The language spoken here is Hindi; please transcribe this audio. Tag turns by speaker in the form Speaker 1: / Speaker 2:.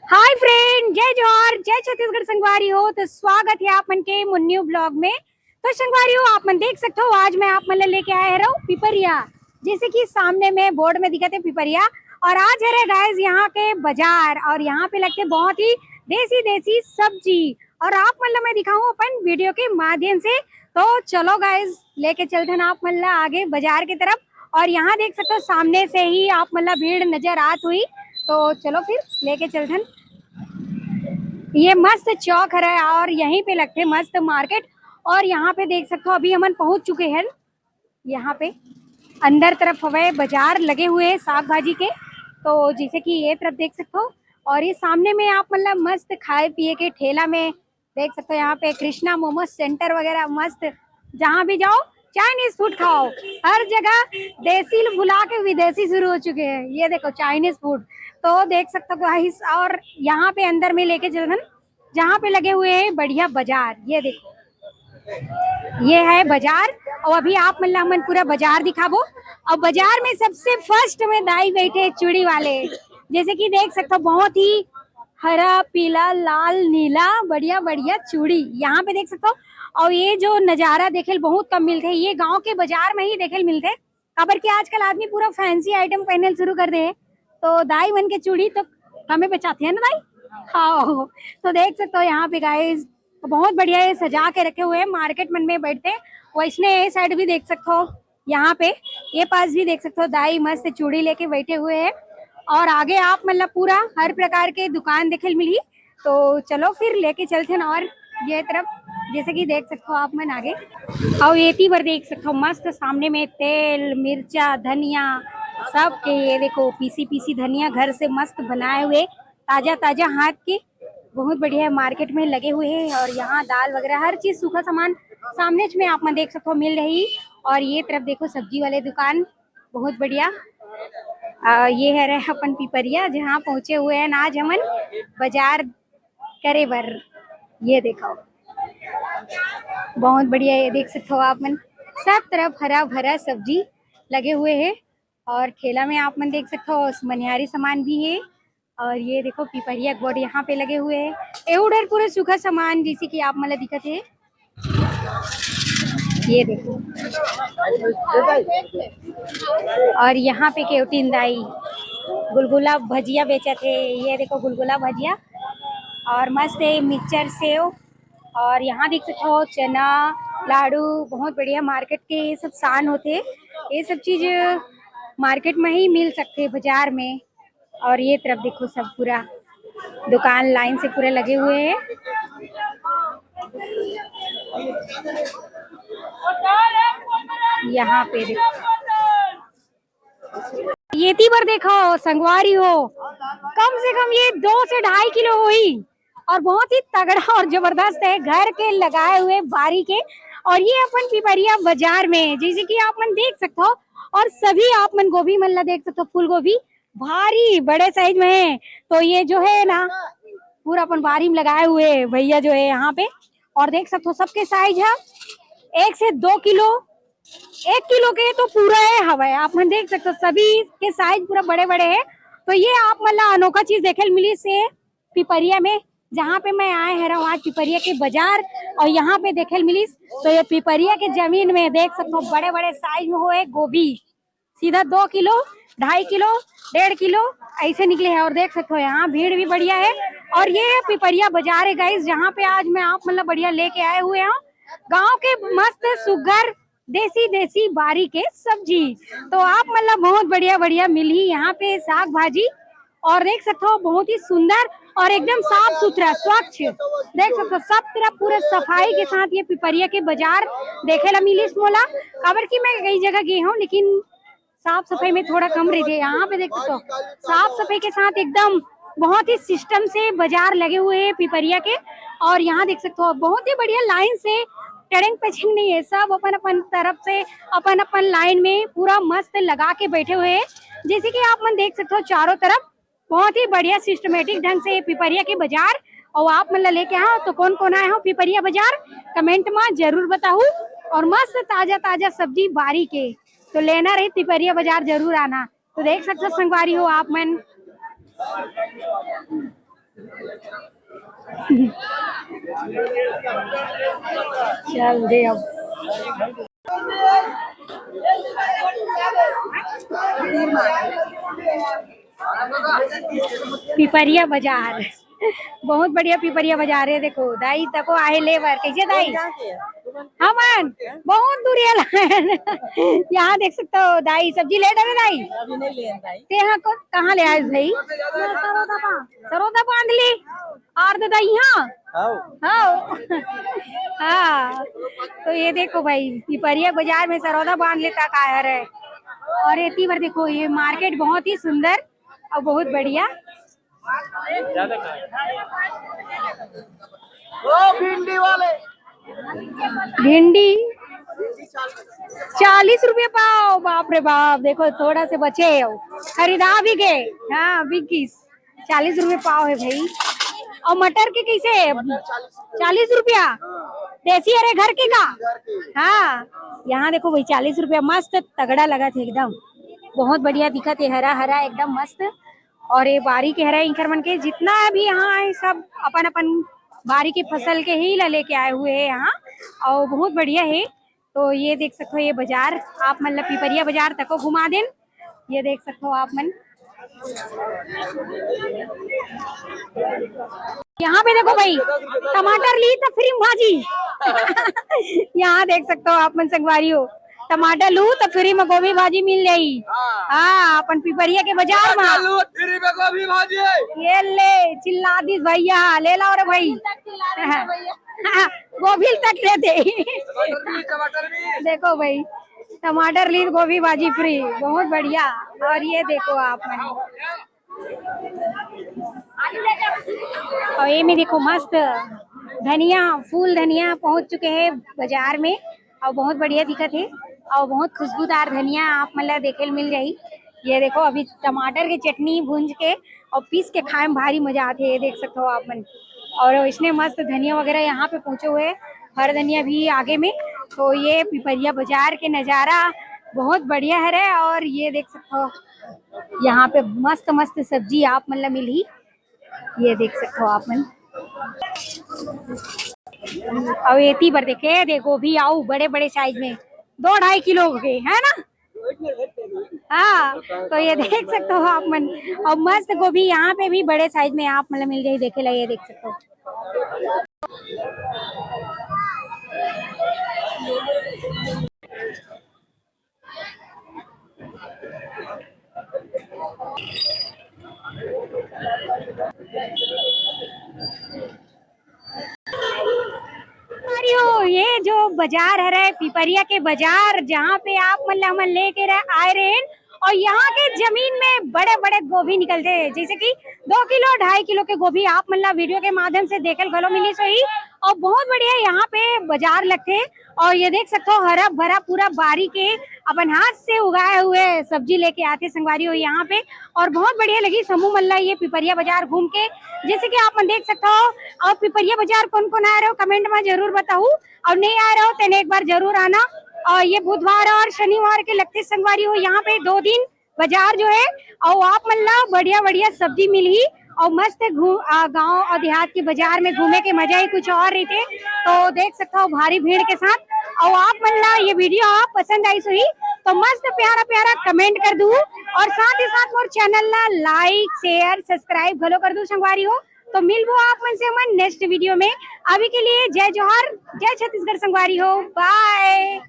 Speaker 1: हाय फ्रेंड, जय जोहार, जय छत्तीसगढ़ संगवारी हो। तो स्वागत है आप मन के मुन्न्यू ब्लॉग में। तो संगवारी हो, आप मन देख सकते हो आज मैं आप मन लेके आया रहा हूँ पिपरिया। जैसे कि सामने में बोर्ड में दिखते पिपरिया। और आज है रे गाइस यहाँ के बाजार, और यहाँ पे लगते बहुत ही देसी देसी सब्जी। और आप मतलब मैं दिखाऊं अपन वीडियो के माध्यम से। तो चलो गाइस, लेके चलते हैं आप मतलब आगे बाजार की तरफ। और यहाँ देख सकते हो सामने से ही आप मतलब भीड़ नजर आत हुई। तो चलो फिर लेके चलते हैं। ये मस्त चौक है और यहीं पे लगते मस्त मार्केट। और यहाँ पे देख सकते हो अभी हम पहुंच चुके हैं। यहाँ पे अंदर तरफ हवे बाजार लगे हुए हैं साग भाजी के। तो जैसे कि ये तरफ देख सकते हो। और ये सामने में आप मतलब मस्त खाए पिए के ठेला में देख सकते हो। यहाँ पे कृष्णा मोमोज सेंटर वगैरह मस्त। जहाँ भी जाओ चाइनीज फूड खाओ। हर जगह देसी भुला के विदेशी शुरू हो चुके हैं। ये देखो चाइनीज फूड। तो देख सकते हो गाइस। और यहाँ पे अंदर में लेके चल जहाँ पे लगे हुए हैं बढ़िया बाजार। ये देखो ये है बाजार। और अभी आप मतलब हमन पूरा बाजार दिखाबो। और बाजार में सबसे फर्स्ट में दाई बैठे चूड़ी वाले। जैसे कि देख सकते हो बहुत ही हरा पीला लाल नीला बढ़िया बढ़िया चूड़ी यहाँ पे देख सकते हो। और ये जो नजारा देखे बहुत कम मिलते हैं, ये गांव के बाजार में ही देखे मिलते हैं। खबर कि आजकल आदमी पूरा फैंसी आइटम पहनने शुरू कर दे। तो दाई मन के चूड़ी तो हमें बेचाते हैं ना दाई। हाँ, तो देख सकते हो यहाँ पे गाइस बहुत बढ़िया ये सजा के रखे हुए हैं। मार्केट मन में बैठते वैसने ये साइड भी देख सकते हो। यहाँ पे ये पास भी देख सकते हो दाई मस्त चूड़ी लेके बैठे हुए हैं। और आगे आप मतलब पूरा हर प्रकार के दुकान देखे मिली। तो चलो फिर लेके चलते हैं। और ये तरफ जैसे कि देख सकते हो आप मन आगे। और ये पर देख सकते हो मस्त सामने में तेल मिर्चा धनिया सब के। ये देखो पीसी पीसी धनिया घर से मस्त बनाए हुए ताजा ताजा हाथ के बहुत बढ़िया मार्केट में लगे हुए हैं। और यहाँ दाल वगैरह हर चीज सूखा सामान सामने में आप देख सकते हो मिल रही। और ये तरफ देखो सब्जी वाले दुकान बहुत बढ़िया। ये है रहे अपन पिपरिया जहाँ पहुंचे हुए हैं आज हमन बाजार करे बर। ये देखो बहुत बढ़िया। ये देख सकते हो आप मन सब तरफ हरा भरा सब्जी लगे हुए हैं। और ठेला में आप मन देख सकते हो मनिहारी सामान भी है। और ये देखो पिपरिया बोर्ड यहाँ पे लगे हुए हैं। ए उधर पूरे सूखा सामान जैसे कि आप मतलब दिखत है। ये देखो और यहाँ पे केवटीन दाई गुलगुला भजिया बेचे थे। ये देखो गुलगुला भजिया और मस्त है मिक्सचर सेव। और यहाँ देख सकते हो चना लाडू बहुत बढ़िया मार्केट के ये सब सान होते। ये सब चीज मार्केट में ही मिल सकते हैं बाजार में। और ये तरफ देखो सब पूरा दुकान लाइन से पूरे लगे हुए हैं। यहाँ पे देखो ये तीबर देखो संगवारी हो कम से कम ये 2 से 2.5 किलो हुई। और बहुत ही तगड़ा और जबरदस्त है घर के लगाए हुए बारी के। और ये अपन पिपरिया बाजार में जैसे कि आप मन देख सकते हो। और सभी आप मन गोभी मन ला देख सकते हो फूल गोभी भारी बड़े साइज में है। तो ये जो है ना पूरा अपन बारी में लगाए हुए भैया जो है यहाँ पे। और देख सकते हो सबके साइज है 1 से 2 किलो 1 किलो के तो पूरा है हवा। आप मन देख सकते हो सभी के साइज पूरा बड़े बड़े हैं। तो ये आप मतलब अनोखा चीज देखे मिली से पिपरिया में जहाँ पे मैं आए हैं आज पिपरिया के बाजार। और यहाँ पे देखे मिली तो ये पिपरिया के जमीन में देख सकते हो बड़े बड़े साइज में हुए गोभी सीधा 2 किलो 2.5 किलो 1.5 किलो ऐसे निकले हैं। और देख सकते हो यहाँ भीड़ भी बढ़िया है। और ये पिपरिया बाजार है गाइस जहाँ पे आज मैं आप मतलब बढ़िया लेके आए हुए हैं गांव के मस्त सुगर देसी देसी बारी के सब्जी। तो आप मतलब बहुत बढ़िया बढ़िया मिली यहाँ पे साग भाजी। और देख सकते हो बहुत ही सुंदर और एकदम साफ सुथरा स्वच्छ देख सकते हो सब तरफ पूरे सफाई के साथ ये पिपरिया के बाजार देखे ला मिली मोला। खबर की मैं कई जगह गई हूँ लेकिन साफ सफाई में थोड़ा कम रही थी। यहाँ पे देख सकते हो साफ सफाई के साथ एकदम बहुत ही सिस्टम से बाजार लगे हुए हैं पिपरिया के। और यहाँ देख सकते हो बहुत ही बढ़िया लाइन से टड़िंग पेचिंग नहीं है। सब अपन अपन तरफ से अपन अपन लाइन में पूरा मस्त लगा के बैठे हुए हैं। जैसे कि आप मन देख सकते हो चारों तरफ बहुत ही बढ़िया सिस्टमेटिक ढंग से पिपरिया के बाजार। और आप मतलब लेके आओ तो कौन कौन आए हो पिपरिया बाजार कमेंट में जरूर बताओ। और मस्त ताजा ताजा सब्जी बारी के तो लेना रही पिपरिया बाजार जरूर आना। तो देख सकते हो संगवारी हो आप मन चल दे अब। पिपरिया बाजार, बहुत बढ़िया पिपरिया बाजार है। देखो दाई तको आए लेबर कैसे दाई हमन बहुत दूर यहाँ देख सकते हो दाई सब्जी ले डरे दाई ते यहाँ को कहाँ ले आए भाई सरोदा बांध ली और दादा यहाँ हाँ हाँ। तो ये देखो भाई पिपरिया बाजार में सरोदा बांध लेता का है। और इतनी बार देखो ये मार्केट बहुत ही सुंदर और बहुत बढ़िया।
Speaker 2: भिंडी वाले
Speaker 1: भिंडी 40 रुपये पाव, बाप रे बाप। देखो थोड़ा से बचे खरीदा भी गए। हाँ 40 रुपये पाव है भाई। और मटर के कैसे 40 रुपया देसी अरे घर के का। हाँ यहाँ देखो भाई 40 रुपया मस्त तगड़ा लगा था एकदम बहुत बढ़िया दिखा थे हरा हरा एकदम मस्त। और ये बारी के हरा इंकर मन के जितना भी यहाँ है सब अपन अपन बारी की फसल के ही लेके आए हुए हैं यहाँ और बहुत बढ़िया है। तो ये देख सकते हो ये बाजार आप मतलब पिपरिया बाजार तक को घुमा दें। ये देख सकते हो आप मन यहाँ पे देखो भाई टमाटर ली तो फ्री भाजी यहाँ देख सकते हो आप मन संगवारी हो टमाटर लू तो फ्री में गोभी भाजी मिल जाई। हाँ अपन पिपरिया के बाजार में
Speaker 2: फ्री में गोभी भाजी
Speaker 1: ये ले चिल्ला दी भैया ले लाओ रे भाई गोभी तक लेते देखो भाई टमाटर ली गोभी भाजी फ्री बहुत बढ़िया। और ये देखो आप मैंने और ये में देखो मस्त धनिया फूल धनिया पहुंच चुके हैं बाजार में और बहुत बढ़िया दिखत है और बहुत खुशबूदार धनिया आप मतलब देखे मिल रही। ये देखो अभी टमाटर की चटनी भूंज के और पीस के खाए में भारी मजा आते है। ये देख सकते हो आप मन। और इसने मस्त धनिया वगैरह यहाँ पे पहुंचे हुए हर धनिया भी आगे में। तो ये पिपरिया बाजार के नज़ारा बहुत बढ़िया है। और ये देख सकते हो यहाँ पे मस्त मस्त सब्जी आप मतलब मिली। ये देख सकते हो आप मन। और ये पर देखे देखो भी आओ बड़े बड़े साइज में 2-2.5 किलो के है ना। हाँ तो ये देख सकते हो आप मन। और मस्त गोभी यहाँ पे भी बड़े साइज में आप मतलब मिल जाए देखे ला। ये देख सकते हो ये जो बाजार है पिपरिया के बाजार जहाँ पे आप मतलब लेके आए रहे हैं। और यहाँ के जमीन में बड़े बड़े गोभी निकलते हैं जैसे कि 2 किलो 2.5 किलो के गोभी आप मतलब वीडियो के माध्यम से देखल गलो मिली सही। और बहुत बढ़िया यहाँ पे बाजार लगते हैं। और ये देख सकते हो हरा भरा पूरा बारी के अपन हाथ से उगाए हुए सब्जी लेके आते संगवारी हो यहाँ पे। और बहुत बढ़िया लगी समूह मल्ला ये पिपरिया बाजार घूम के जैसे कि आप देख सकते हो। और पिपरिया बाजार कौन कौन आ रहे हो कमेंट में जरूर बताओ और नहीं आ रहे हो तो एक बार जरूर आना। और ये बुधवार और शनिवार के लगते संगवारी हो यहाँ पे 2 दिन बाजार जो है। और आप मतलब बढ़िया बढ़िया सब्जी मिली और मस्त गांव और देहात के बाजार में घूमे के मजा ही कुछ और रहते। तो देख सकते हो भारी भीड़ के साथ। और आप मतलब ये वीडियो आप पसंद आई सही तो मस्त प्यारा प्यारा कमेंट कर दू और साथ ही साथ मोर चैनल ला लाइक शेयर सब्सक्राइब भलो कर दू संगवारी हो। तो मिलबो आप मन से मन नेक्स्ट वीडियो में। अभी के लिए जय जोहर जय छत्तीसगढ़ संगवारी हो बाय।